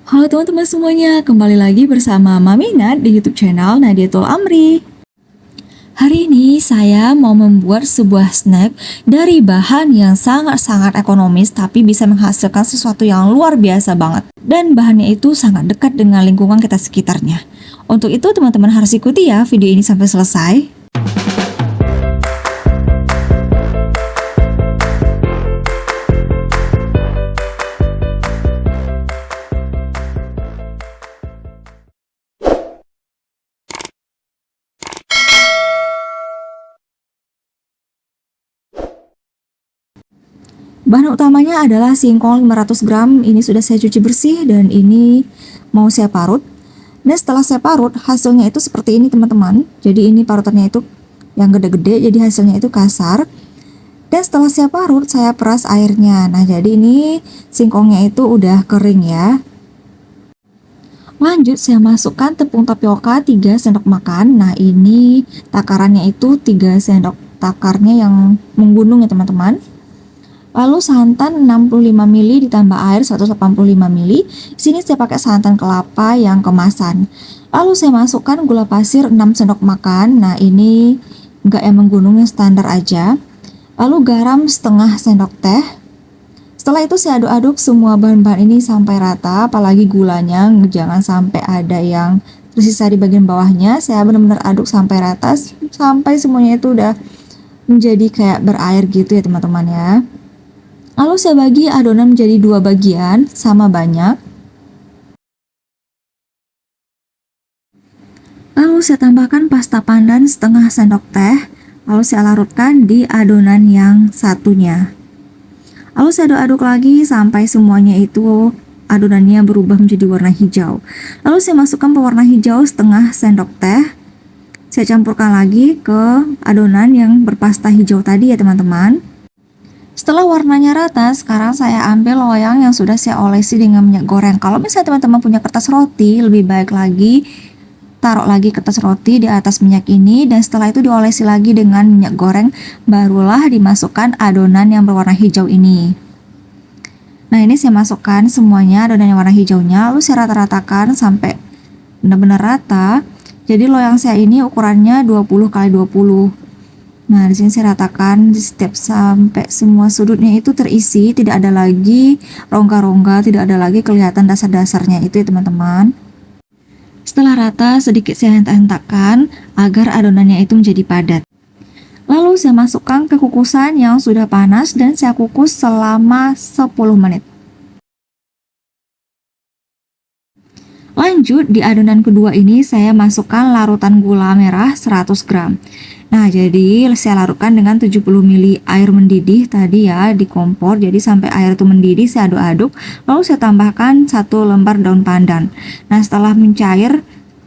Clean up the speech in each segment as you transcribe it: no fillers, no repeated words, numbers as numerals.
Halo teman-teman semuanya, kembali lagi bersama Mami Nad di YouTube channel Nadiatul Amri. Hari ini saya mau membuat sebuah snack dari bahan yang sangat-sangat ekonomis tapi bisa menghasilkan sesuatu yang luar biasa banget. Dan bahannya itu sangat dekat dengan lingkungan kita sekitarnya. Untuk itu teman-teman harus ikuti ya video ini sampai selesai. Bahan utamanya adalah singkong 500 gram, ini sudah saya cuci bersih dan ini mau saya parut. Dan setelah saya parut, hasilnya itu seperti ini teman-teman. Jadi ini parutannya itu yang gede-gede, jadi hasilnya itu kasar. Dan setelah saya parut, saya peras airnya. Nah jadi ini singkongnya itu udah kering ya. Lanjut saya masukkan tepung tapioka 3 sendok makan. Nah ini takarannya itu 3 sendok takarnya yang menggunung ya teman-teman. Lalu santan 65 ml ditambah air 185 ml. Sini saya pakai santan kelapa yang kemasan. Lalu saya masukkan gula pasir 6 sendok makan. Nah, ini enggak yang menggunung, yang standar aja. Lalu garam setengah sendok teh. Setelah itu saya aduk-aduk semua bahan-bahan ini sampai rata, apalagi gulanya jangan sampai ada yang tersisa di bagian bawahnya. Saya benar-benar aduk sampai rata sampai semuanya itu udah menjadi kayak berair gitu ya teman-teman ya. Lalu saya bagi adonan menjadi 2 bagian sama banyak. Lalu saya tambahkan pasta pandan setengah sendok teh. Lalu saya larutkan di adonan yang satunya. Lalu saya aduk-aduk lagi sampai semuanya itu adonannya berubah menjadi warna hijau. Lalu saya masukkan pewarna hijau setengah sendok teh. Saya campurkan lagi ke adonan yang berpasta hijau tadi ya teman-teman. Setelah warnanya rata, sekarang saya ambil loyang yang sudah saya olesi dengan minyak goreng. Kalau misalnya teman-teman punya kertas roti, lebih baik lagi taruh lagi kertas roti di atas minyak ini, dan setelah itu diolesi lagi dengan minyak goreng, barulah dimasukkan adonan yang berwarna hijau ini. Nah ini saya masukkan semuanya adonan yang warna hijaunya, lalu saya rata-ratakan sampai benar-benar rata. Jadi loyang saya ini ukurannya 20 x 20. Nah, di sini saya ratakan di setiap sampai semua sudutnya itu terisi, tidak ada lagi rongga-rongga, tidak ada lagi kelihatan dasar-dasarnya itu ya teman-teman. Setelah rata, sedikit saya hentak-hentakkan agar adonannya itu menjadi padat. Lalu saya masukkan ke kukusan yang sudah panas dan saya kukus selama 10 menit. Lanjut, di adonan kedua ini saya masukkan larutan gula merah 100 gram. Nah, jadi saya larutkan dengan 70 ml air mendidih tadi ya di kompor. Jadi sampai air itu mendidih saya aduk-aduk. Lalu saya tambahkan 1 lembar daun pandan. Nah, setelah mencair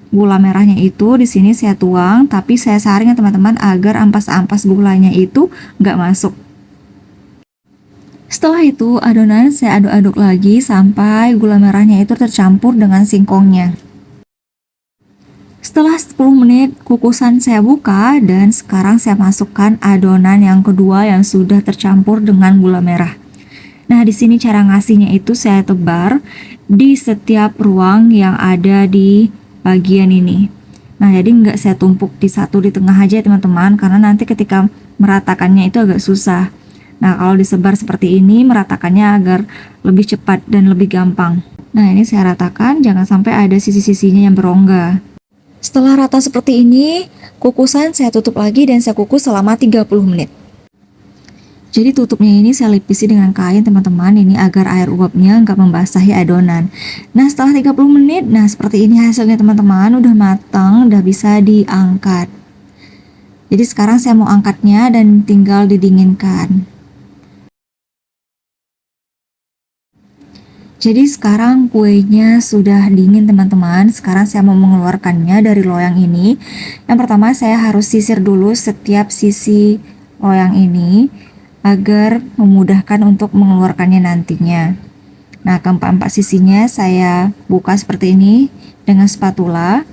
gula merahnya itu di sini saya tuang, tapi saya saring ya teman-teman agar ampas-ampas gulanya itu nggak masuk. Setelah itu adonan saya aduk-aduk lagi sampai gula merahnya itu tercampur dengan singkongnya. Setelah 10 menit kukusan saya buka dan sekarang saya masukkan adonan yang kedua yang sudah tercampur dengan gula merah. Nah, di sini cara ngasihnya itu saya tebar di setiap ruang yang ada di bagian ini. Nah, jadi nggak saya tumpuk di satu di tengah aja teman-teman, karena nanti ketika meratakannya itu agak susah. Nah, kalau disebar seperti ini meratakannya agar lebih cepat dan lebih gampang. Nah, ini saya ratakan, jangan sampai ada sisi-sisinya yang berongga. Setelah rata seperti ini, kukusan saya tutup lagi dan saya kukus selama 30 menit. Jadi tutupnya ini saya lipisi dengan kain teman-teman, ini agar air uapnya nggak membasahi adonan. Nah, setelah 30 menit, nah seperti ini hasilnya teman-teman, udah matang, udah bisa diangkat. Jadi sekarang saya mau angkatnya dan tinggal didinginkan. Jadi sekarang kuenya sudah dingin teman-teman. Sekarang saya mau mengeluarkannya dari loyang ini. Yang pertama saya harus sisir dulu setiap sisi loyang ini agar memudahkan untuk mengeluarkannya nantinya. Nah, keempat sisinya saya buka seperti ini dengan spatula.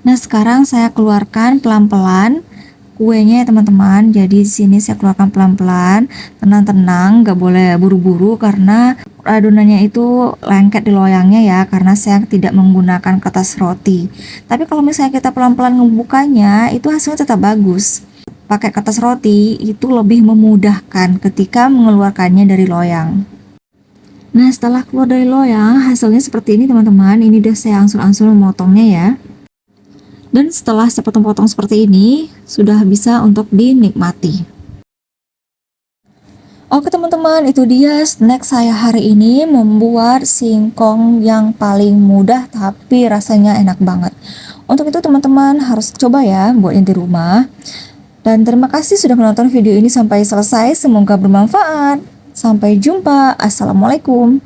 Nah, sekarang saya keluarkan pelan-pelan kuenya ya teman-teman. Jadi di sini saya keluarkan pelan-pelan, tenang-tenang, nggak boleh buru-buru karena adonannya itu lengket di loyangnya ya, karena saya tidak menggunakan kertas roti. Tapi kalau misalnya kita pelan-pelan ngebukanya, itu hasilnya tetap bagus. Pakai kertas roti itu lebih memudahkan ketika mengeluarkannya dari loyang. Nah, setelah keluar dari loyang, hasilnya seperti ini teman-teman. Ini udah saya angsur-angsur memotongnya ya. Dan setelah saya potong-potong seperti ini, sudah bisa untuk dinikmati. Oke teman-teman, itu dia snack saya hari ini, membuat singkong yang paling mudah tapi rasanya enak banget. Untuk itu teman-teman harus coba ya buatnya di rumah. Dan terima kasih sudah menonton video ini sampai selesai, semoga bermanfaat. Sampai jumpa, assalamualaikum.